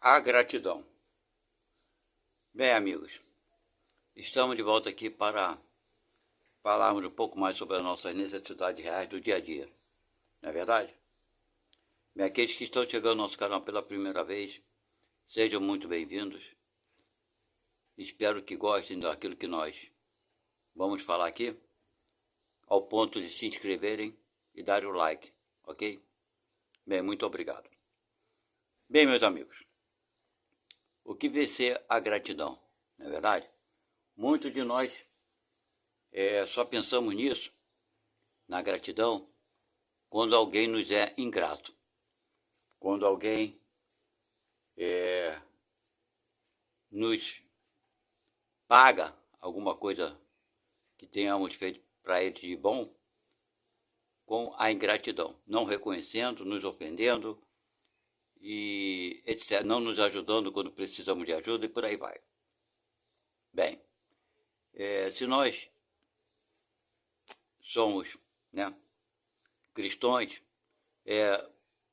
A gratidão. Bem, amigos, estamos de volta aqui para falarmos um pouco mais sobre as nossas necessidades reais do dia a dia. Não é verdade? Bem, aqueles que estão chegando ao nosso canal pela primeira vez, sejam muito bem-vindos. Espero que gostem daquilo que nós vamos falar aqui, ao ponto de se inscreverem e darem o like, ok? Bem, muito obrigado. Bem, meus amigos, o que vai ser a gratidão, não é verdade? Muitos de nós só pensamos nisso, na gratidão, quando alguém nos é ingrato. Quando alguém nos paga alguma coisa que tenhamos feito para ele de bom, com a ingratidão, não reconhecendo, nos ofendendo, e etc., não nos ajudando quando precisamos de ajuda e por aí vai. Bem, se nós somos, né, cristãos,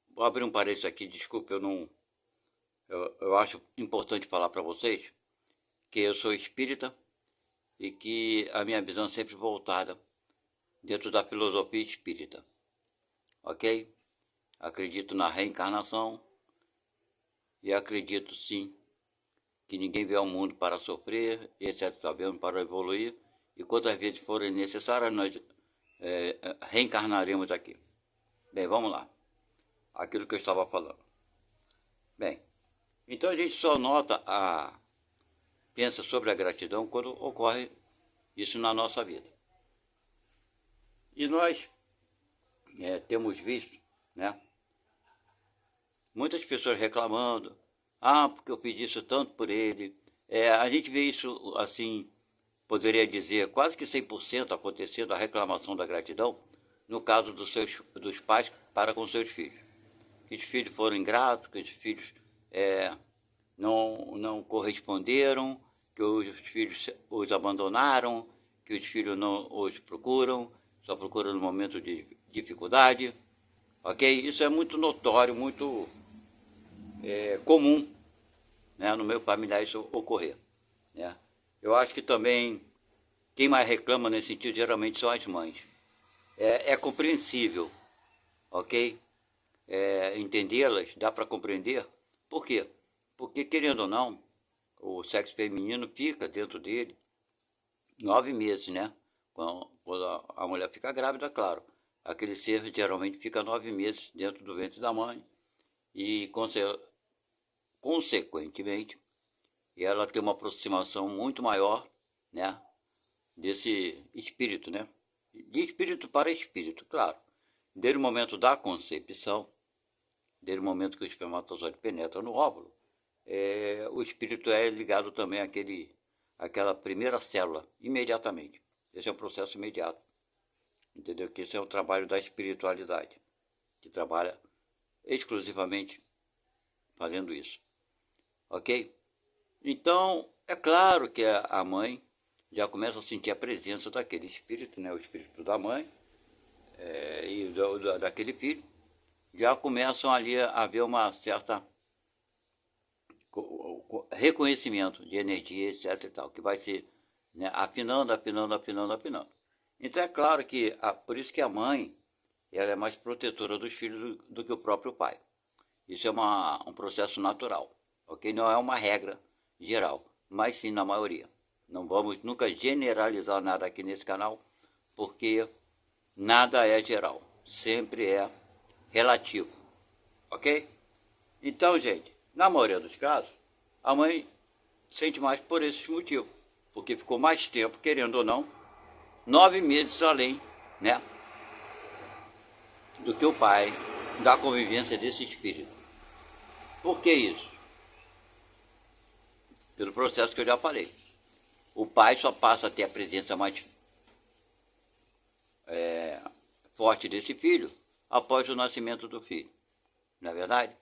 vou abrir um parênteses aqui, desculpe, eu acho importante falar para vocês que eu sou espírita e que a minha visão é sempre voltada dentro da filosofia espírita, ok? Acredito na reencarnação e acredito sim que ninguém veio ao mundo para sofrer, exceto sabemos para evoluir, e quantas vezes forem necessárias nós reencarnaremos aqui. Bem, vamos lá. Aquilo que eu estava falando. Bem, então a gente só pensa sobre a gratidão quando ocorre isso na nossa vida. E nós temos visto, né, muitas pessoas reclamando, porque eu fiz isso tanto por ele. A gente vê isso assim, poderia dizer, quase que 100% acontecendo a reclamação da gratidão, no caso dos pais para com seus filhos. Que os filhos foram ingratos, que os filhos não corresponderam, que os filhos os abandonaram, que os filhos não os procuram, só procuram no momento de dificuldade, ok? Isso é muito notório, muito comum, né, no meio familiar isso ocorrer, né? Eu acho que também quem mais reclama nesse sentido geralmente são as mães. É compreensível, ok? Entendê-las, dá para compreender. Por quê? Porque, querendo ou não, o sexo feminino fica dentro dele 9 meses, né? Quando a mulher fica grávida, claro. Aquele ser geralmente fica 9 meses dentro do ventre da mãe e, consequentemente, ela tem uma aproximação muito maior, né, desse espírito, né? De espírito para espírito, claro. Desde o momento da concepção, desde o momento que o espermatozoide penetra no óvulo, o espírito é ligado também àquela primeira célula, imediatamente. Esse é um processo imediato. Entendeu? Que esse é o trabalho da espiritualidade, que trabalha exclusivamente fazendo isso. Ok? Então, é claro que a mãe já começa a sentir a presença daquele espírito, né? O espírito da mãe e daquele filho. Já começam ali a haver uma certa reconhecimento de energia, etc. e tal, que vai ser, né, afinando. Então é claro que, por isso que a mãe ela é mais protetora dos filhos do que o próprio pai. Isso é um processo natural, ok? Não é uma regra geral, mas sim na maioria. Não vamos nunca generalizar nada aqui nesse canal, porque nada é geral, sempre é relativo, ok? Então, gente, na maioria dos casos, a mãe sente mais por esses motivos, porque ficou mais tempo, querendo ou não, 9 meses além, né, do que o pai, da convivência desse espírito. Por que isso? Pelo processo que eu já falei. O pai só passa a ter a presença mais forte desse filho após o nascimento do filho. Não é verdade?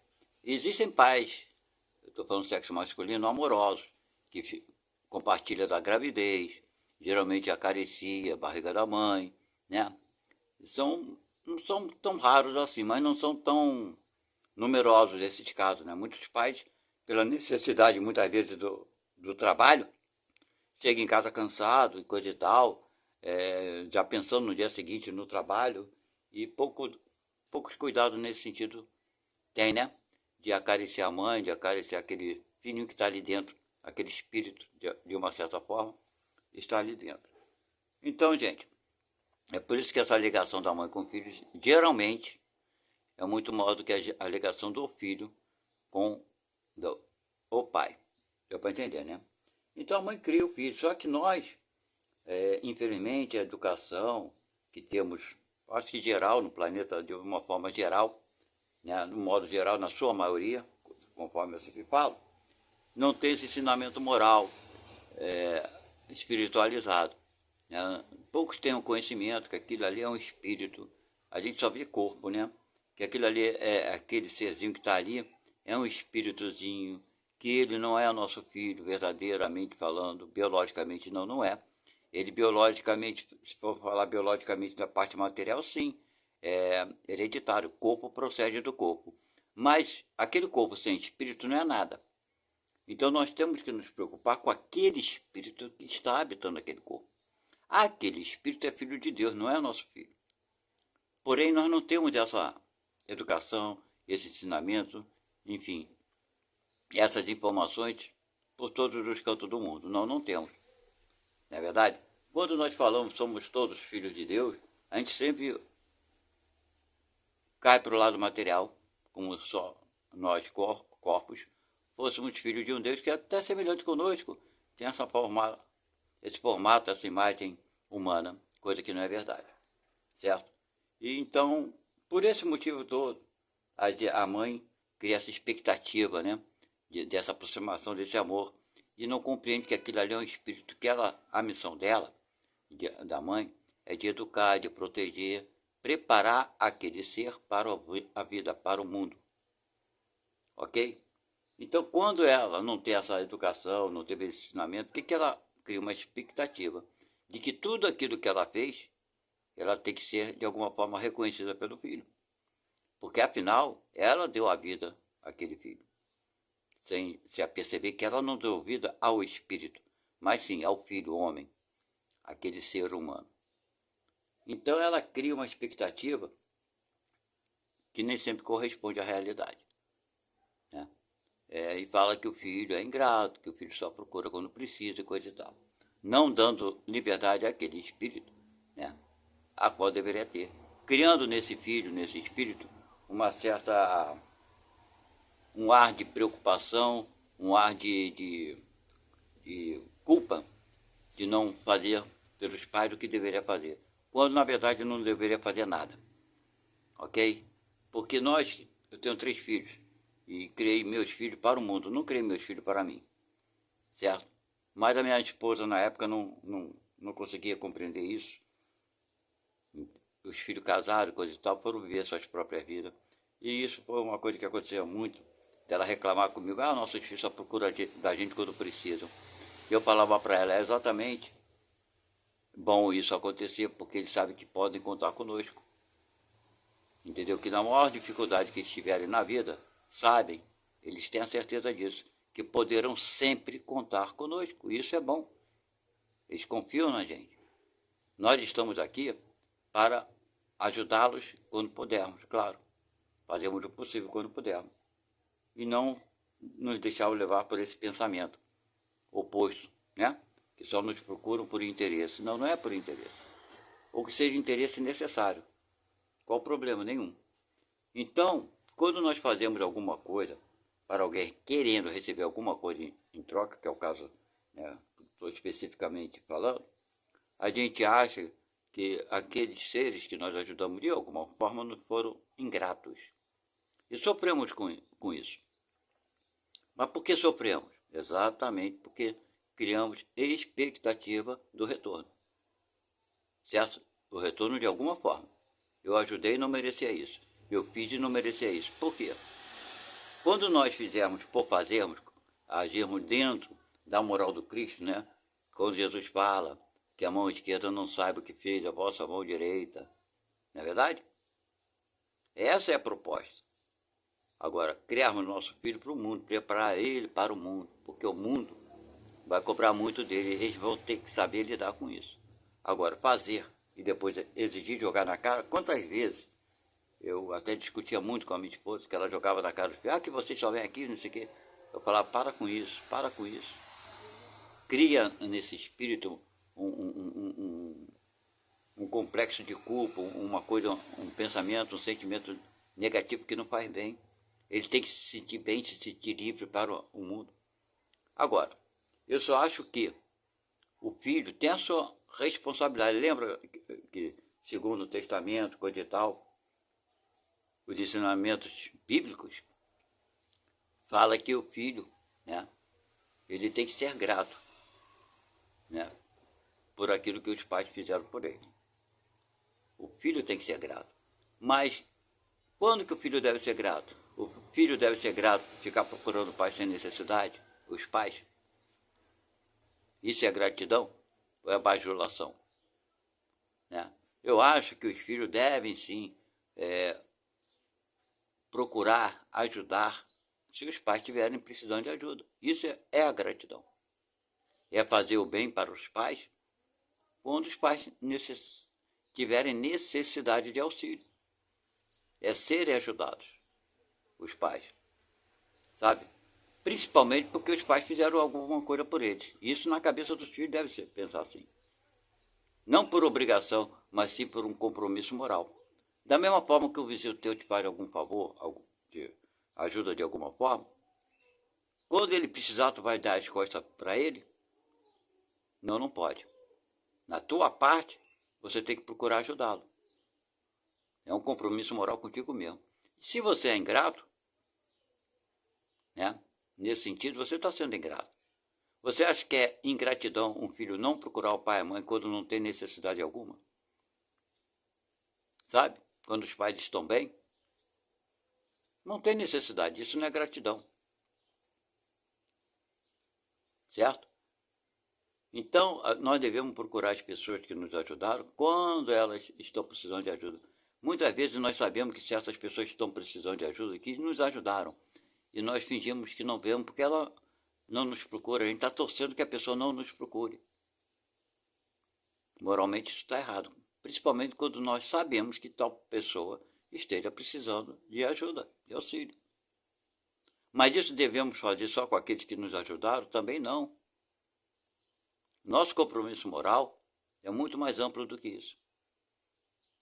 Existem pais, eu estou falando sexo masculino, amorosos, que compartilham da gravidez, geralmente acaricia a barriga da mãe, né? Não são tão raros assim, mas não são tão numerosos esses casos, né? Muitos pais pela necessidade, muitas vezes, do trabalho, chega em casa cansado e coisa e tal, já pensando no dia seguinte no trabalho, e poucos cuidados nesse sentido tem, né? De acariciar a mãe, de acariciar aquele filhinho que está ali dentro, aquele espírito, de uma certa forma, está ali dentro. Então, gente, é por isso que essa ligação da mãe com o filho, geralmente, é muito maior do que a ligação do filho com o pai. Deu para entender, né? Então a mãe cria o filho, só que nós, infelizmente, a educação que temos, acho que geral, no planeta, de uma forma geral, né, no modo geral, na sua maioria, conforme eu sempre falo, não tem esse ensinamento moral espiritualizado. Né? Poucos têm o conhecimento que aquilo ali é um espírito, a gente só vê corpo, né? Que aquilo ali é aquele serzinho que está ali, é um espíritozinho, que ele não é nosso filho, verdadeiramente falando, biologicamente não é. Ele biologicamente, se for falar biologicamente da parte material, sim, é hereditário, o corpo procede do corpo. Mas aquele corpo sem espírito não é nada. Então nós temos que nos preocupar com aquele espírito que está habitando aquele corpo. Aquele espírito é filho de Deus, não é nosso filho. Porém, nós não temos essa educação, esse ensinamento, enfim, essas informações por todos os cantos do mundo. Não temos. Não é verdade? Quando nós falamos que somos todos filhos de Deus, a gente sempre cai para o lado material, como só nós, corpos, fôssemos filhos de um Deus que é até semelhante conosco, tem esse formato, essa imagem humana, coisa que não é verdade, certo? E então, por esse motivo todo, a mãe cria essa expectativa, né, dessa aproximação, desse amor, e não compreende que aquilo ali é um espírito, que a missão dela, da mãe, é de educar, de proteger, preparar aquele ser para a vida, para o mundo, ok? Então, quando ela não tem essa educação, não teve esse ensinamento, o que ela cria? Uma expectativa de que tudo aquilo que ela fez, ela tem que ser, de alguma forma, reconhecida pelo filho. Porque, afinal, ela deu a vida àquele filho. Sem se aperceber que ela não deu vida ao espírito, mas sim ao filho, homem, aquele ser humano. Então, ela cria uma expectativa que nem sempre corresponde à realidade, né? E fala que o filho é ingrato, que o filho só procura quando precisa e coisa e tal. Não dando liberdade àquele espírito, né, a qual deveria ter. Criando nesse filho, nesse espírito, um ar de preocupação, um ar de culpa de não fazer pelos pais o que deveria fazer. Quando na verdade não deveria fazer nada. Ok? Porque eu tenho 3 filhos. E criei meus filhos para o mundo, não criei meus filhos para mim, certo? Mas a minha esposa na época não conseguia compreender isso. Os filhos casaram, coisa e tal, foram viver suas próprias vidas. E isso foi uma coisa que aconteceu muito, dela reclamar comigo, nossos filhos só procuram da gente quando precisam. E eu falava para ela, é exatamente bom isso acontecer, porque eles sabem que podem contar conosco. Entendeu? Que na maior dificuldade que eles tiverem na vida, sabem, eles têm a certeza disso, que poderão sempre contar conosco. Isso é bom. Eles confiam na gente. Nós estamos aqui para ajudá-los quando pudermos, claro. Fazemos o possível quando pudermos. E não nos deixar levar por esse pensamento oposto, né? Que só nos procuram por interesse. Não é por interesse. Ou que seja interesse necessário. Qual o problema? Nenhum. Então, quando nós fazemos alguma coisa para alguém querendo receber alguma coisa em troca, que é o caso, né, estou especificamente falando, a gente acha que aqueles seres que nós ajudamos de alguma forma nos foram ingratos. E sofremos com isso. Mas por que sofremos? Exatamente porque criamos expectativa do retorno. Certo? O retorno de alguma forma. Eu ajudei e não merecia isso. Eu fiz e não merecia isso. Por quê? Quando nós fizermos por fazermos, agirmos dentro da moral do Cristo, né? Quando Jesus fala que a mão esquerda não saiba o que fez a vossa mão direita. Não é verdade? Essa é a proposta. Agora, criarmos nosso filho para o mundo, preparar ele para o mundo, porque o mundo vai cobrar muito dele, eles vão ter que saber lidar com isso. Agora, fazer e depois exigir jogar na cara, quantas vezes eu até discutia muito com a minha esposa, que ela jogava na cara do filho, que vocês só vêm aqui, não sei o quê. Eu falava, para com isso, para com isso. Cria nesse espírito um complexo de culpa, uma coisa, um pensamento, um sentimento negativo que não faz bem. Ele tem que se sentir bem, se sentir livre para o mundo. Agora, eu só acho que o filho tem a sua responsabilidade. Lembra que segundo o Testamento, coisa e tal, os ensinamentos bíblicos, fala que o filho, né, ele tem que ser grato, né, por aquilo que os pais fizeram por ele. O filho tem que ser grato. Mas quando que o filho deve ser grato? O filho deve ser grato, ficar procurando o pai sem necessidade? Os pais? Isso é gratidão? Ou é bajulação? Né? Eu acho que os filhos devem sim procurar ajudar se os pais estiverem precisando de ajuda. Isso é a gratidão. É fazer o bem para os pais quando os pais tiverem necessidade de auxílio. É serem ajudados, os pais, sabe? Principalmente porque os pais fizeram alguma coisa por eles. Isso na cabeça dos filhos deve ser pensar assim. Não por obrigação, mas sim por um compromisso moral. Da mesma forma que o vizinho teu te faz algum favor, te ajuda de alguma forma, quando ele precisar, tu vai dar as costas para ele? Não, não pode. Na tua parte, você tem que procurar ajudá-lo. É um compromisso moral contigo mesmo. Se você é ingrato, né? Nesse sentido, você está sendo ingrato. Você acha que é ingratidão um filho não procurar o pai e a mãe quando não tem necessidade alguma? Sabe? Quando os pais estão bem? Não tem necessidade, isso não é gratidão. Certo? Então, nós devemos procurar as pessoas que nos ajudaram quando elas estão precisando de ajuda. Muitas vezes nós sabemos que certas pessoas estão precisando de ajuda, que nos ajudaram, e nós fingimos que não vemos porque ela não nos procura. A gente está torcendo que a pessoa não nos procure. Moralmente isso está errado, principalmente quando nós sabemos que tal pessoa esteja precisando de ajuda, de auxílio. Mas isso devemos fazer só com aqueles que nos ajudaram? Também não. Nosso compromisso moral é muito mais amplo do que isso.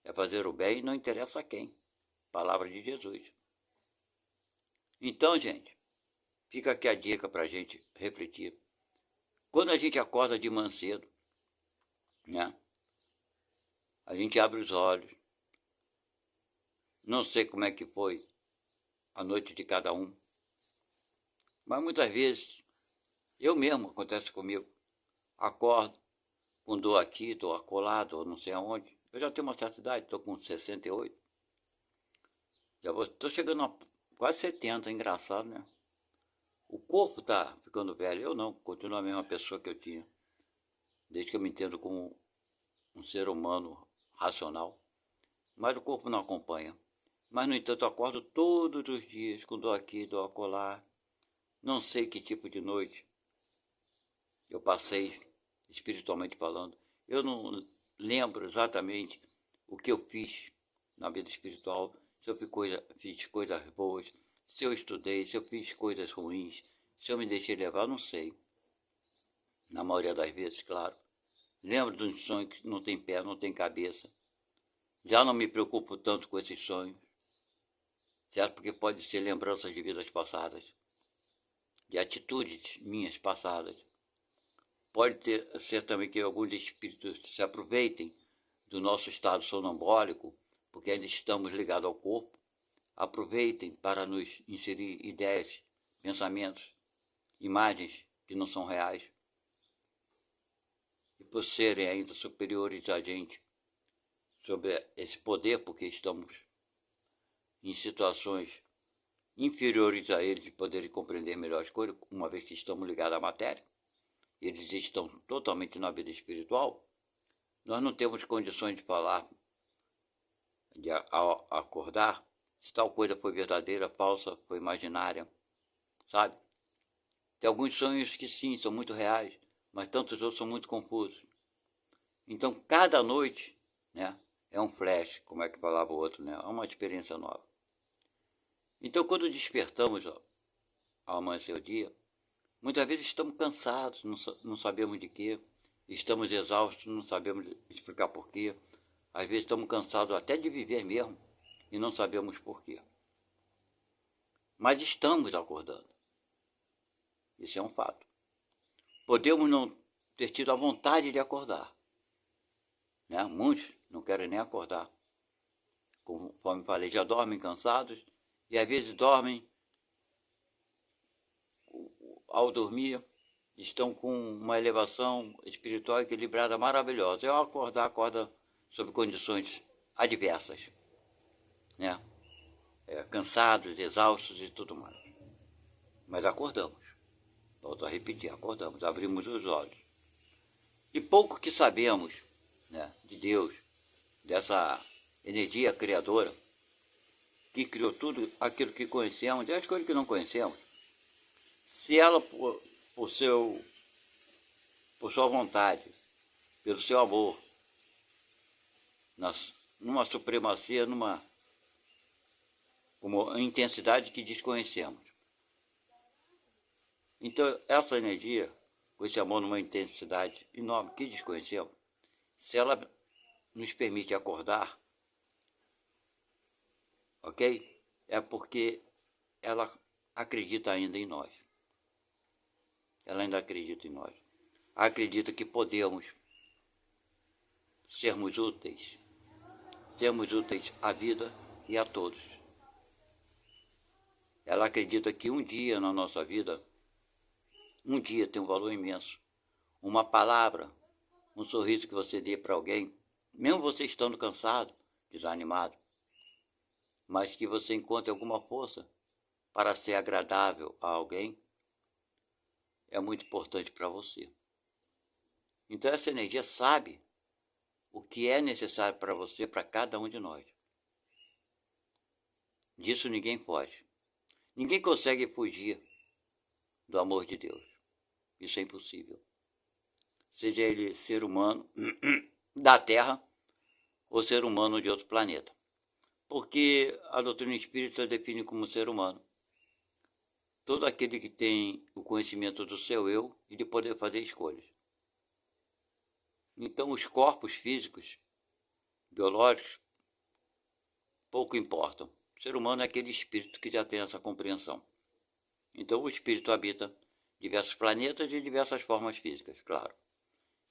É fazer o bem e não interessa a quem. Palavra de Jesus. Então, gente, fica aqui a dica para a gente refletir. Quando a gente acorda de manhã cedo, né? A gente abre os olhos. Não sei como é que foi a noite de cada um, mas muitas vezes, eu mesmo, acontece comigo, acordo com dor aqui, dor acolá, dor não sei aonde. Eu já tenho uma certa idade, estou com 68. Estou chegando a quase 70, engraçado, né? O corpo está ficando velho, eu não, continuo a mesma pessoa que eu tinha, desde que eu me entendo como um ser humano racional. Mas o corpo não acompanha. Mas, no entanto, eu acordo todos os dias com dor aqui, dor acolá. Não sei que tipo de noite eu passei, espiritualmente falando. Eu não lembro exatamente o que eu fiz na vida espiritual, se eu fiz coisas boas, se eu estudei, se eu fiz coisas ruins, se eu me deixei levar, não sei. Na maioria das vezes, claro. Lembro de um sonho que não tem pé, não tem cabeça. Já não me preocupo tanto com esses sonhos, certo? Porque pode ser lembranças de vidas passadas, de atitudes minhas passadas. Pode ser também que alguns espíritos se aproveitem do nosso estado sonambólico, porque ainda estamos ligados ao corpo, aproveitem para nos inserir ideias, pensamentos, imagens que não são reais, e por serem ainda superiores a gente, sobre esse poder, porque estamos em situações inferiores a eles de poderem compreender melhor as coisas, uma vez que estamos ligados à matéria, eles estão totalmente na vida espiritual, nós não temos condições de falar, de acordar, se tal coisa foi verdadeira, falsa, foi imaginária, sabe? Tem alguns sonhos que sim, são muito reais, mas tantos outros são muito confusos. Então, cada noite, né, é um flash, como é que falava o outro, né? É uma experiência nova. Então, quando despertamos ao amanhecer o dia, muitas vezes estamos cansados, não sabemos de quê, estamos exaustos, não sabemos explicar porquê. Às vezes estamos cansados até de viver mesmo e não sabemos porquê. Mas estamos acordando. Isso é um fato. Podemos não ter tido a vontade de acordar, né? Muitos não querem nem acordar. Conforme falei, já dormem cansados e às vezes dormem, ao dormir, estão com uma elevação espiritual equilibrada maravilhosa. E ao acordar, acorda sob condições adversas, né? Cansados, exaustos e tudo mais. Mas acordamos. Volto a repetir, acordamos, abrimos os olhos. E pouco que sabemos, né, de Deus, dessa energia criadora, que criou tudo aquilo que conhecemos e as coisas que não conhecemos, se ela, por sua vontade, pelo seu amor, numa supremacia, numa intensidade que desconhecemos. Então, essa energia, com esse amor numa intensidade enorme que desconhecemos, se ela nos permite acordar, ok? É porque ela acredita ainda em nós. Ela ainda acredita em nós. Acredita que podemos sermos úteis à vida e a todos. Ela acredita que um dia na nossa vida, um dia tem um valor imenso. Uma palavra, um sorriso que você dê para alguém, mesmo você estando cansado, desanimado, mas que você encontre alguma força para ser agradável a alguém, é muito importante para você. Então essa energia sabe o que é necessário para você, para cada um de nós. Disso ninguém foge. Ninguém consegue fugir do amor de Deus. Isso é impossível. Seja ele ser humano da Terra ou ser humano de outro planeta. Porque a doutrina espírita define como ser humano todo aquele que tem o conhecimento do seu eu e de poder fazer escolhas. Então os corpos físicos, biológicos, pouco importam. O ser humano é aquele espírito que já tem essa compreensão. Então o espírito habita diversos planetas e diversas formas físicas, claro.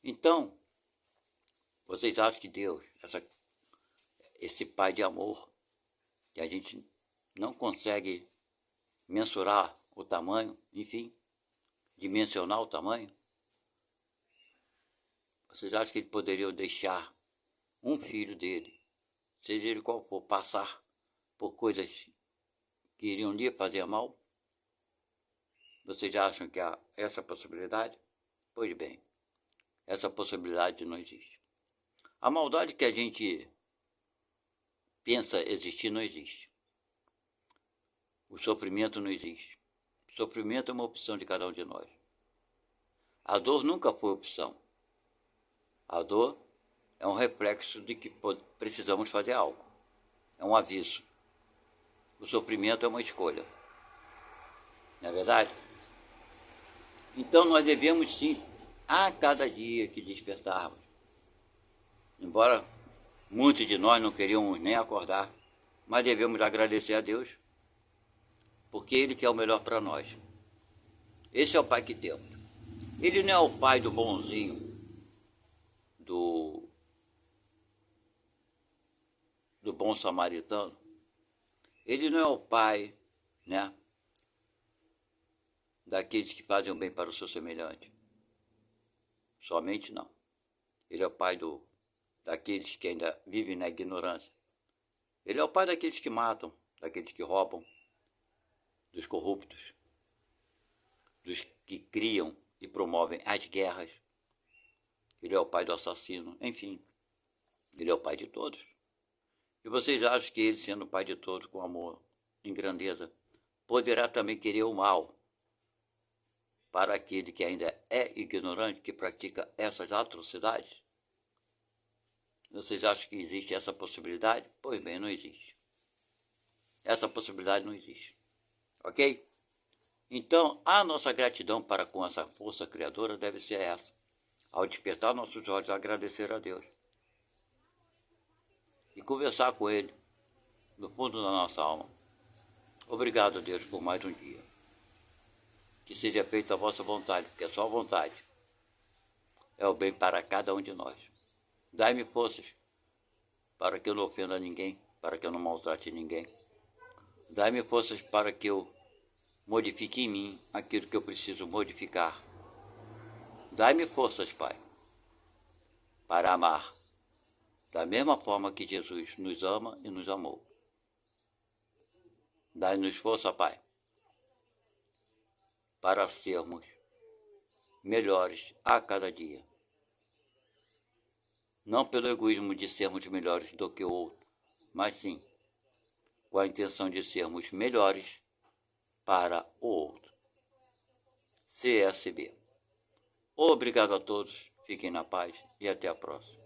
Então, vocês acham que Deus, esse Pai de amor, que a gente não consegue mensurar o tamanho, enfim, dimensionar o tamanho, vocês acham que ele poderia deixar um filho dele, seja ele qual for, passar por coisas que iriam lhe fazer mal? Vocês acham que há essa possibilidade? Pois bem, essa possibilidade não existe. A maldade que a gente pensa existir não existe. O sofrimento não existe. O sofrimento é uma opção de cada um de nós. A dor nunca foi opção. A dor é um reflexo de que precisamos fazer algo. É um aviso. O sofrimento é uma escolha. Não é verdade? Então nós devemos sim, a cada dia que despertarmos, embora muitos de nós não queríamos nem acordar, mas devemos agradecer a Deus, porque Ele que é o melhor para nós. Esse é o Pai que temos. Ele não é o Pai do bonzinho, do bom samaritano. Ele não é o Pai, né, daqueles que fazem o bem para o seu semelhante. Somente não. Ele é o Pai daqueles que ainda vivem na ignorância. Ele é o Pai daqueles que matam, daqueles que roubam, dos corruptos, dos que criam e promovem as guerras. Ele é o Pai do assassino, enfim. Ele é o Pai de todos. E vocês acham que ele, sendo pai de todos, com amor, em grandeza, poderá também querer o mal para aquele que ainda é ignorante, que pratica essas atrocidades? Vocês acham que existe essa possibilidade? Pois bem, não existe. Essa possibilidade não existe. Ok? Então, a nossa gratidão para com essa força criadora deve ser essa. Ao despertar nossos olhos, agradecer a Deus. E conversar com Ele, no fundo da nossa alma. Obrigado, Deus, por mais um dia. Que seja feita a vossa vontade, porque a sua vontade é o bem para cada um de nós. Dai-me forças para que eu não ofenda ninguém, para que eu não maltrate ninguém. Dai-me forças para que eu modifique em mim aquilo que eu preciso modificar. Dai-me forças, Pai, para amar da mesma forma que Jesus nos ama e nos amou. Dai-nos força, Pai, para sermos melhores a cada dia. Não pelo egoísmo de sermos melhores do que o outro, mas sim com a intenção de sermos melhores para o outro. CSB. Obrigado a todos, fiquem na paz e até a próxima.